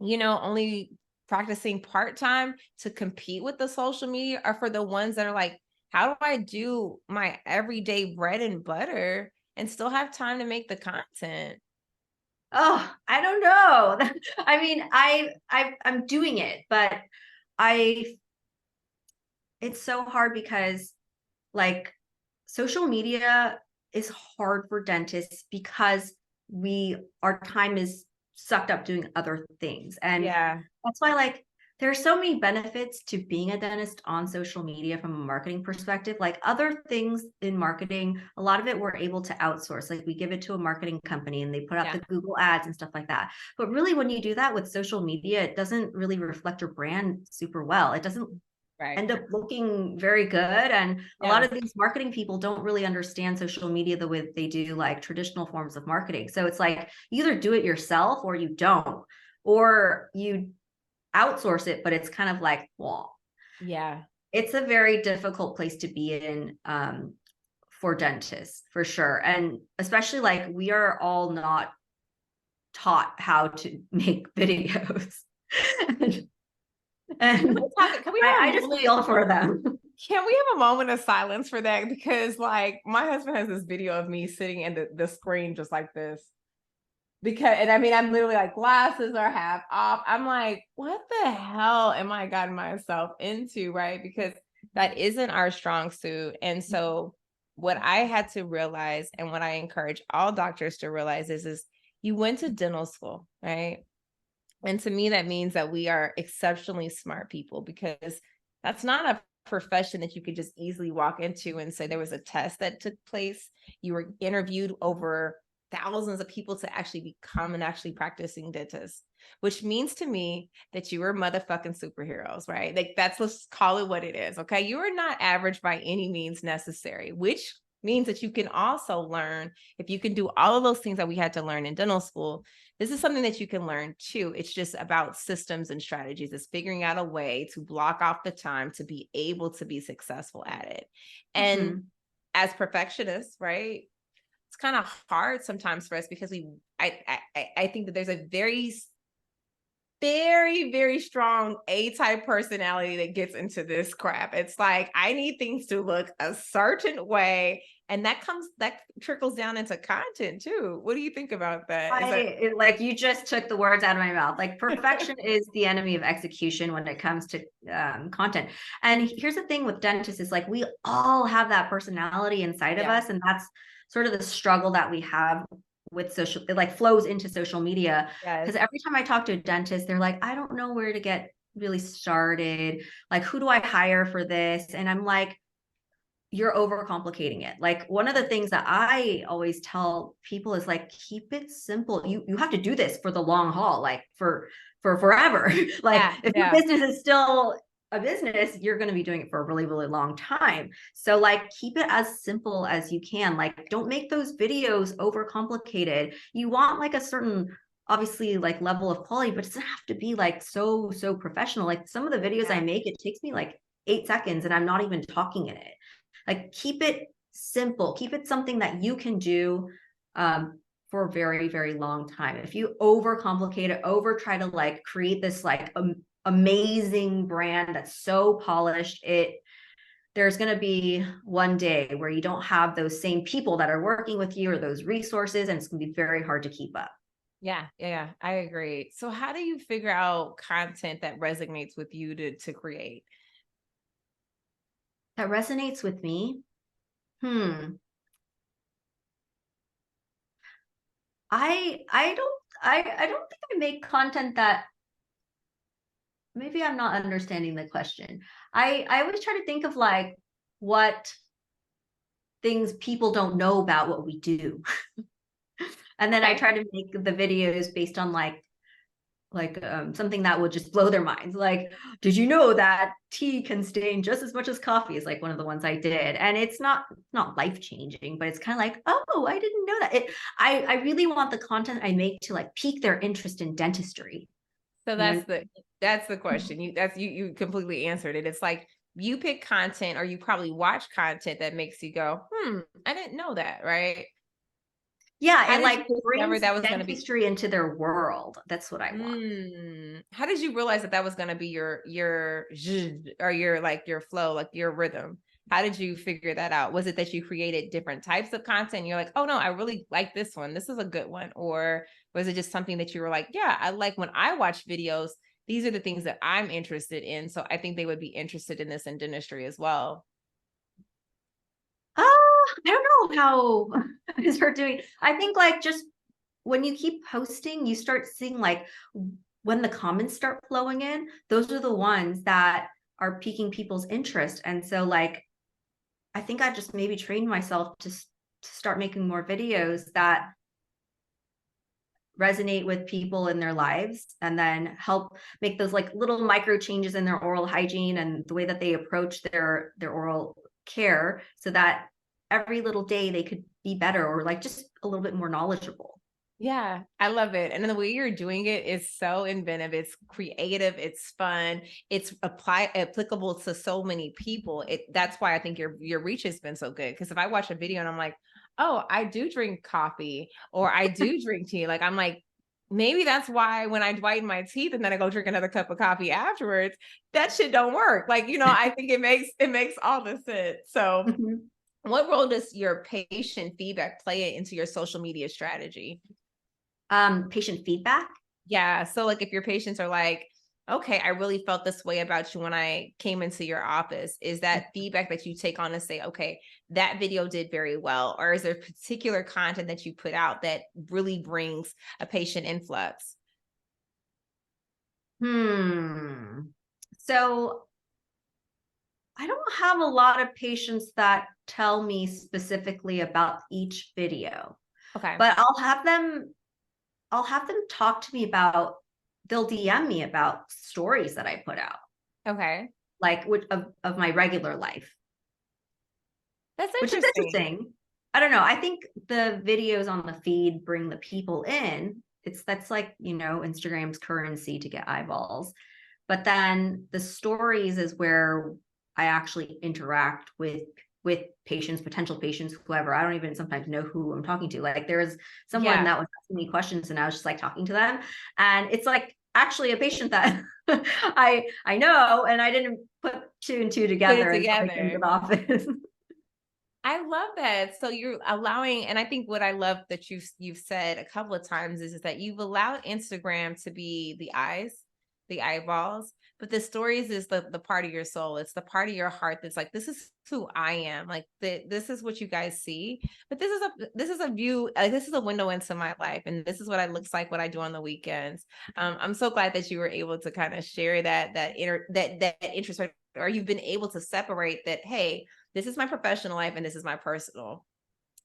[SPEAKER 1] only practicing part time to compete with the social media, or for the ones that are like, how do I do my everyday bread and butter and still have time to make the content?
[SPEAKER 2] Oh, I don't know. I mean, I'm doing it, but I it's so hard because like social media is hard for dentists because our time is sucked up doing other things. And
[SPEAKER 1] Yeah.
[SPEAKER 2] that's why like there are so many benefits to being a dentist on social media from a marketing perspective. Like other things in marketing, a lot of it we're able to outsource. Like we give it to a marketing company and they put out
[SPEAKER 1] Yeah.
[SPEAKER 2] the Google ads and stuff like that. But really, when you do that with social media, it doesn't really reflect your brand super well. It doesn't
[SPEAKER 1] Right.
[SPEAKER 2] end up looking very good. And a lot
[SPEAKER 1] Yeah.
[SPEAKER 2] of these marketing people don't really understand social media the way they do like traditional forms of marketing. So it's like you either do it yourself or you don't, or you outsource it, but it's kind of like, well,
[SPEAKER 1] Yeah.
[SPEAKER 2] it's a very difficult place to be in for dentists for sure. And especially like we are all not taught how to make videos.
[SPEAKER 1] Can
[SPEAKER 2] and
[SPEAKER 1] we talk? Can we have a
[SPEAKER 2] I just
[SPEAKER 1] moment?
[SPEAKER 2] feel for them.
[SPEAKER 1] Can we have a moment of silence for that? Because like my husband has this video of me sitting in the screen just like this. because, and I mean, I'm literally like, glasses are half off. I'm like, what the hell am I gotten myself into, right? Because that isn't our strong suit. And so what I had to realize, and what I encourage all doctors to realize is you went to dental school, right? And to me, that means that we are exceptionally smart people, because that's not a profession that you could just easily walk into and say there was a test that took place. You were interviewed over thousands of people to actually become an actually practicing dentist, which means to me that you are motherfucking superheroes, right? Like, that's, let's call it what it is. Okay. You are not average by any means necessary, which means that you can also learn, if you can do all of those things that we had to learn in dental school, this is something that you can learn too. It's just about systems and strategies. It's figuring out a way to block off the time to be able to be successful at it. And as perfectionists, right? It's kind of hard sometimes for us, because I think that there's a very strong A-type personality that gets into this crap. It's like, I need things to look a certain way. And that trickles down into content too. What do you think about that?
[SPEAKER 2] Like, you just took the words out of my mouth. Like, perfection is the enemy of execution when it comes to content. And here's the thing with dentists is, like, we all have that personality inside of us. And that's sort of the struggle that we have with social, it like flows into social media. Because every time I talk to a dentist, they're like, I don't know where to get really started. Like, who do I hire for this? And I'm like, you're overcomplicating it. Like, one of the things that I always tell people is, like, keep it simple. You have to do this for the long haul, like for forever. Like, if your business is still a business, you're going to be doing it for a really, really long time. So, like, keep it as simple as you can. Like, don't make those videos overcomplicated. You want like a certain, obviously, like, level of quality, but it doesn't have to be like so professional. Like, some of the videos I make, it takes me like 8 seconds and I'm not even talking in it. Like, keep it simple, keep it something that you can do for a very, very long time. If you overcomplicate it, try to like create this like amazing brand that's so polished, there's going to be one day where you don't have those same people that are working with you or those resources, and it's going to be very hard to keep up.
[SPEAKER 1] Yeah, I agree. So how do you figure out content that resonates with you to create?
[SPEAKER 2] That resonates with me. I don't think I make content that, maybe I'm not understanding the question. I always try to think of like what things people don't know about what we do. And then I try to make the videos based on like something that would just blow their minds. Like, did you know that tea can stain just as much as coffee? Is like one of the ones I did. And it's not life changing, but it's kind of like, oh, I didn't know that. I really want the content I make to like pique their interest in dentistry.
[SPEAKER 1] So that's the question. You completely answered it. It's like, you pick content, or you probably watch content that makes you go, I didn't know that, right?
[SPEAKER 2] Yeah,
[SPEAKER 1] it like
[SPEAKER 2] brings
[SPEAKER 1] that was
[SPEAKER 2] dentistry into their world. That's what I want.
[SPEAKER 1] How did you realize that was going to be your or your like your flow, like your rhythm? How did you figure that out? Was it that you created different types of content? You're like, oh no, I really like this one. This is a good one. Or was it just something that you were like, yeah, I like when I watch videos, these are the things that I'm interested in. So I think they would be interested in this in dentistry as well.
[SPEAKER 2] I don't know how I start doing. I think like just when you keep posting, you start seeing like when the comments start flowing in, those are the ones that are piquing people's interest. And so like, I think I just maybe trained myself to start making more videos that resonate with people in their lives, and then help make those like little micro changes in their oral hygiene and the way that they approach their oral care, so that every little day they could be better, or like just a little bit more knowledgeable.
[SPEAKER 1] Yeah, I love it. And the way you're doing it is so inventive. It's creative. It's fun. It's applicable to so many people. That's why I think your reach has been so good. Because if I watch a video and I'm like, oh, I do drink coffee, or I do drink tea, like I'm like, maybe that's why when I whiten my teeth and then I go drink another cup of coffee afterwards, that shit don't work. Like, I think it makes all the sense. So what role does your patient feedback play into your social media strategy?
[SPEAKER 2] Patient feedback.
[SPEAKER 1] Yeah. So like if your patients are like, okay, I really felt this way about you when I came into your office, is that feedback that you take on and say, okay, that video did very well? Or is there particular content that you put out that really brings a patient influx?
[SPEAKER 2] So I don't have a lot of patients that tell me specifically about each video,
[SPEAKER 1] Okay.
[SPEAKER 2] but I'll have them talk to me about, they'll DM me about stories that I put out,
[SPEAKER 1] Okay.
[SPEAKER 2] like of my regular life,
[SPEAKER 1] That's
[SPEAKER 2] which is
[SPEAKER 1] interesting.
[SPEAKER 2] interesting. I don't know. I think the videos on the feed bring the people in. That's like, Instagram's currency to get eyeballs. But then the stories is where I actually interact with patients, potential patients, whoever. I don't even sometimes know who I'm talking to. Like there was someone
[SPEAKER 1] Yeah.
[SPEAKER 2] that was asking me questions and I was just like talking to them. And it's like actually a patient that I know, and I didn't put two and two
[SPEAKER 1] Put it
[SPEAKER 2] together until I came to
[SPEAKER 1] together.
[SPEAKER 2] the office.
[SPEAKER 1] I love that. So you're allowing, and I think what I love that you've said a couple of times is that you've allowed Instagram to be the eyes, the eyeballs, but the stories is the part of your soul. It's the part of your heart that's like, this is who I am. Like this is what you guys see, but this is a view. This is a window into my life, and this is what it looks like. What I do on the weekends. I'm so glad that you were able to kind of share that interest, or you've been able to separate that. Hey, this is my professional life and this is my personal.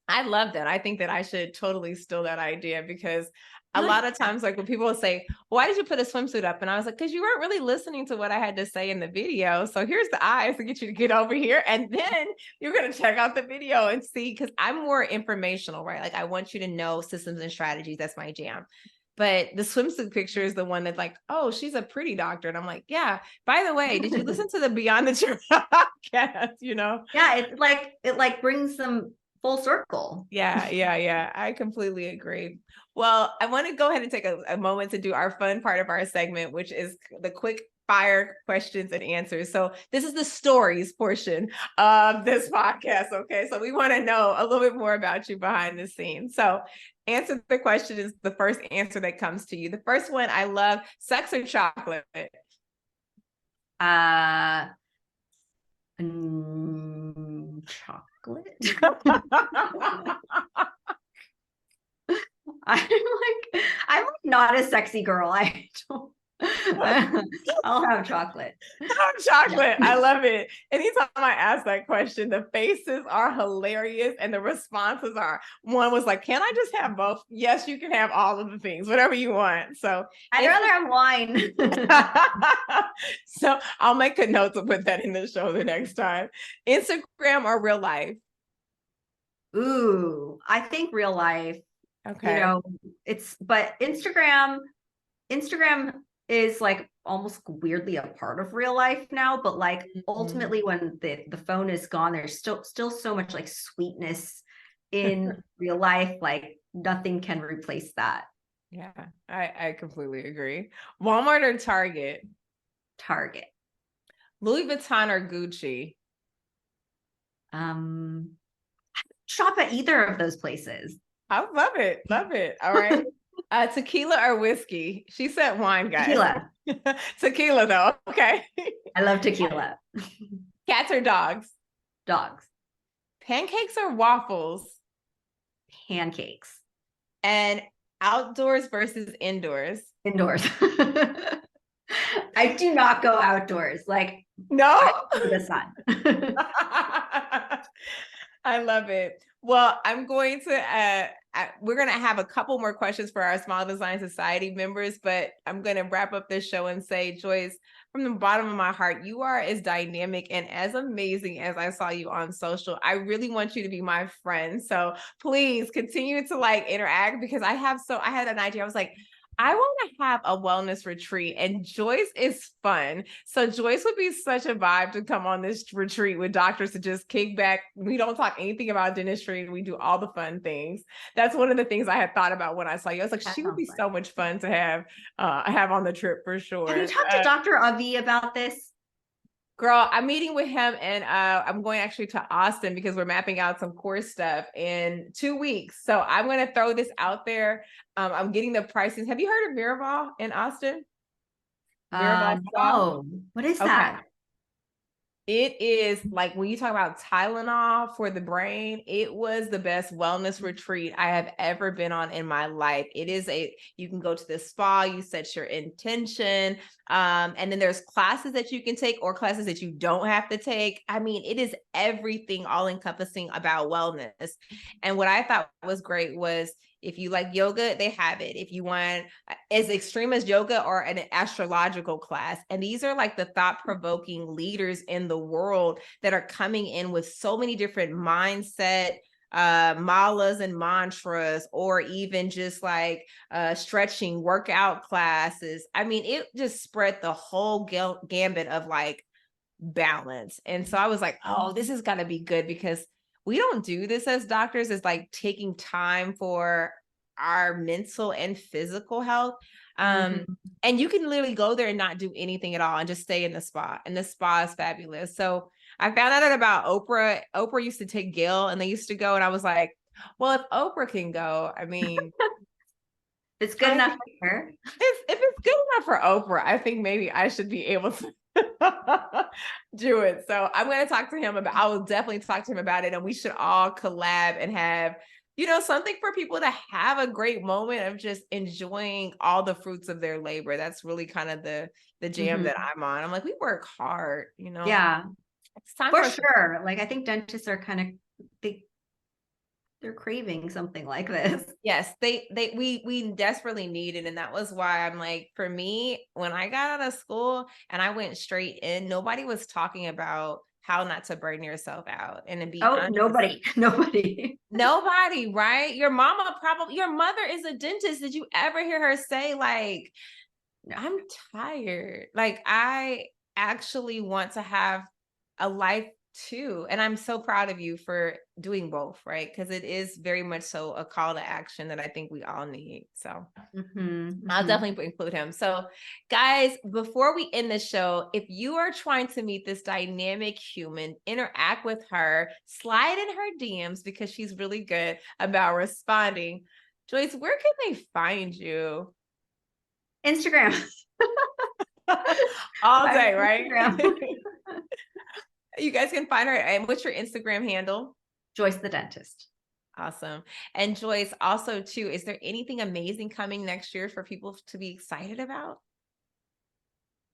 [SPEAKER 1] I love that. I think that I should totally steal that idea, because a lot of times, like when people will say, why did you put a swimsuit up? And I was like, because you weren't really listening to what I had to say in the video. So here's the eyes to get you to get over here. And then you're going to check out the video and see, because I'm more informational, right? Like I want you to know systems and strategies. That's my jam. But the swimsuit picture is the one that's like, oh, she's a pretty doctor. And I'm like, yeah, by the way, did you listen to the Beyond the Truth podcast?
[SPEAKER 2] Yeah, it brings them full circle.
[SPEAKER 1] Yeah. I completely agree. Well, I want to go ahead and take a moment to do our fun part of our segment, which is the quick fire questions and answers. So this is the stories portion of this podcast. Okay. So we want to know a little bit more about you behind the scenes. So answer the question is the first answer that comes to you. The first one, I love sex or chocolate.
[SPEAKER 2] Chocolate. I'm like not a sexy girl. I don't. I'll have chocolate.
[SPEAKER 1] Chocolate. I love it. Anytime I ask that question, the faces are hilarious and the responses are, one was like, can I just have both? Yes, you can have all of the things, whatever you want. So
[SPEAKER 2] I'd rather have wine.
[SPEAKER 1] So I'll make a note to put that in the show the next time. Instagram or real life?
[SPEAKER 2] Ooh, I think real life.
[SPEAKER 1] Okay.
[SPEAKER 2] But Instagram is like almost weirdly a part of real life now, but like ultimately when the phone is gone, there's still so much like sweetness in real life. Like nothing can replace that.
[SPEAKER 1] Yeah, I completely agree. Walmart or Target?
[SPEAKER 2] Target.
[SPEAKER 1] Louis Vuitton or Gucci?
[SPEAKER 2] Shop at either of those places.
[SPEAKER 1] I love it. Love it. All right. Tequila or whiskey? She said wine, guys.
[SPEAKER 2] Tequila.
[SPEAKER 1] Tequila, though. Okay.
[SPEAKER 2] I love tequila.
[SPEAKER 1] Cats or dogs?
[SPEAKER 2] Dogs.
[SPEAKER 1] Pancakes or waffles?
[SPEAKER 2] Pancakes.
[SPEAKER 1] And outdoors versus indoors?
[SPEAKER 2] Indoors. I do not go outdoors. Like,
[SPEAKER 1] no,
[SPEAKER 2] the sun.
[SPEAKER 1] I love it. Well, I'm going to, we're going to have a couple more questions for our Smile Design Society members, but I'm going to wrap up this show and say, Joyce, from the bottom of my heart, you are as dynamic and as amazing as I saw you on social. I really want you to be my friend. So please continue to like interact, because I had an idea. I was like, I want to have a wellness retreat, and Joyce is fun. So Joyce would be such a vibe to come on this retreat with doctors to just kick back. We don't talk anything about dentistry. We do all the fun things. That's one of the things I had thought about when I saw you. I was like, she would be so much fun to have on the trip for sure.
[SPEAKER 2] Have you talked to Dr. Avi about this?
[SPEAKER 1] Girl, I'm meeting with him and I'm going actually to Austin because we're mapping out some core stuff in 2 weeks. So I'm going to throw this out there. I'm getting the prices. Have you heard of Miraval in Austin? Miraval Spa?
[SPEAKER 2] No. What is
[SPEAKER 1] Okay.
[SPEAKER 2] that?
[SPEAKER 1] It is like when you talk about Tylenol for the brain, it was the best wellness retreat I have ever been on in my life. You can go to the spa, you set your intention, and then there's classes that you can take or classes that you don't have to take. I mean, it is everything all encompassing about wellness. And what I thought was great was if you like yoga, they have it. If you want as extreme as yoga or an astrological class. And these are like the thought-provoking leaders in the world that are coming in with so many different mindset malas and mantras, or even just like stretching workout classes. I mean, it just spread the whole gambit of like balance. And so I was like, oh, this is gonna be good because we don't do this as doctors, is like taking time for our mental and physical health.
[SPEAKER 2] Mhm.
[SPEAKER 1] And you can literally go there and not do anything at all and just stay in the spa. And the spa is fabulous. So I found out about Oprah. Oprah used to take Gail and they used to go. And I was like, well, if Oprah can go, I mean,
[SPEAKER 2] It's good enough for her.
[SPEAKER 1] if it's good enough for Oprah, I think maybe I should be able to do it. So I'm going to talk to him about, I will definitely talk to him about it. And we should all collab and have, something for people to have a great moment of just enjoying all the fruits of their labor. That's really kind of the jam that I'm on. I'm like, we work hard,
[SPEAKER 2] Yeah,
[SPEAKER 1] it's time
[SPEAKER 2] for
[SPEAKER 1] for us to.
[SPEAKER 2] sure. Like I think dentists are kind of they're craving something like this.
[SPEAKER 1] Yes, we desperately need it. And that was why I'm like, for me, when I got out of school and I went straight in, nobody was talking about how not to burn yourself out. And to be
[SPEAKER 2] Oh,
[SPEAKER 1] honest,
[SPEAKER 2] nobody.
[SPEAKER 1] nobody, right? Your mother is a dentist. Did you ever hear her say, like,
[SPEAKER 2] No.
[SPEAKER 1] I'm tired? Like, I actually want to have a life too. And I'm so proud of you for doing both, right? Because it is very much so a call to action that I think we all need. So I'll definitely include him. So, guys, before we end the show, if you are trying to meet this dynamic human, interact with her, slide in her DMs because she's really good about responding. Joyce, where can they find you?
[SPEAKER 2] Instagram.
[SPEAKER 1] All day, right?
[SPEAKER 2] Instagram.
[SPEAKER 1] You guys can find her. And what's your Instagram handle?
[SPEAKER 2] Joyce the dentist.
[SPEAKER 1] Awesome. And Joyce, also too, is there anything amazing coming next year for people to be excited about?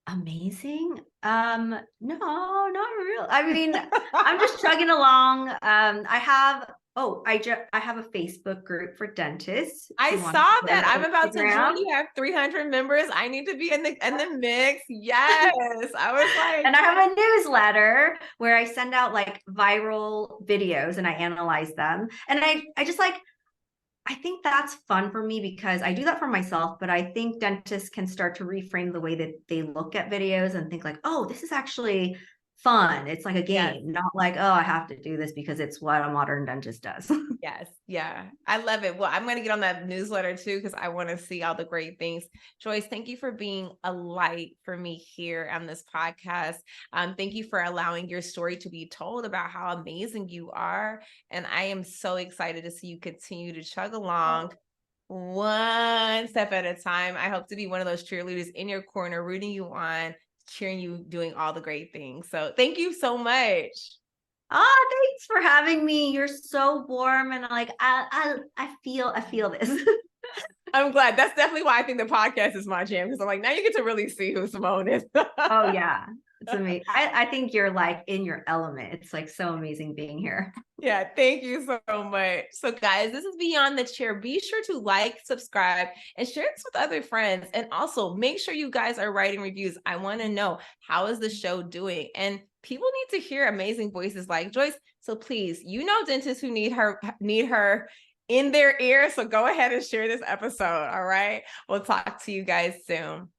[SPEAKER 2] Amazing. No, not real. I mean, I'm just chugging along. I have a Facebook group for dentists.
[SPEAKER 1] I saw that. I'm about to join. You have 300 members. I need to be in the mix. Yes. I was like,
[SPEAKER 2] and I have a newsletter where I send out like viral videos and I analyze them. And I just like, I think that's fun for me because I do that for myself, but I think dentists can start to reframe the way that they look at videos and think like, oh, this is actually fun. It's like a game,
[SPEAKER 1] yes.
[SPEAKER 2] not like, oh, I have to do this because it's what a modern dentist does.
[SPEAKER 1] Yes. Yeah. I love it. Well, I'm going to get on that newsletter too, because I want to see all the great things. Joyce, thank you for being a light for me here on this podcast. Thank you for allowing your story to be told about how amazing you are. And I am so excited to see you continue to chug along one step at a time. I hope to be one of those cheerleaders in your corner, rooting you on, cheering you, doing all the great things. So thank you so much.
[SPEAKER 2] Oh, thanks for having me. You're so warm and like I feel this.
[SPEAKER 1] I'm glad. That's definitely why I think the podcast is my jam, because I'm like, now you get to really see who Simone is.
[SPEAKER 2] Oh yeah. It's amazing. I think you're like in your element. It's like so amazing being here.
[SPEAKER 1] Yeah, thank you so much. So guys, this is Beyond the Chair. Be sure to like, subscribe, and share this with other friends. And also make sure you guys are writing reviews. I want to know, how is the show doing? And people need to hear amazing voices like Joyce. So please, dentists who need her in their ear. So go ahead and share this episode. All right. We'll talk to you guys soon.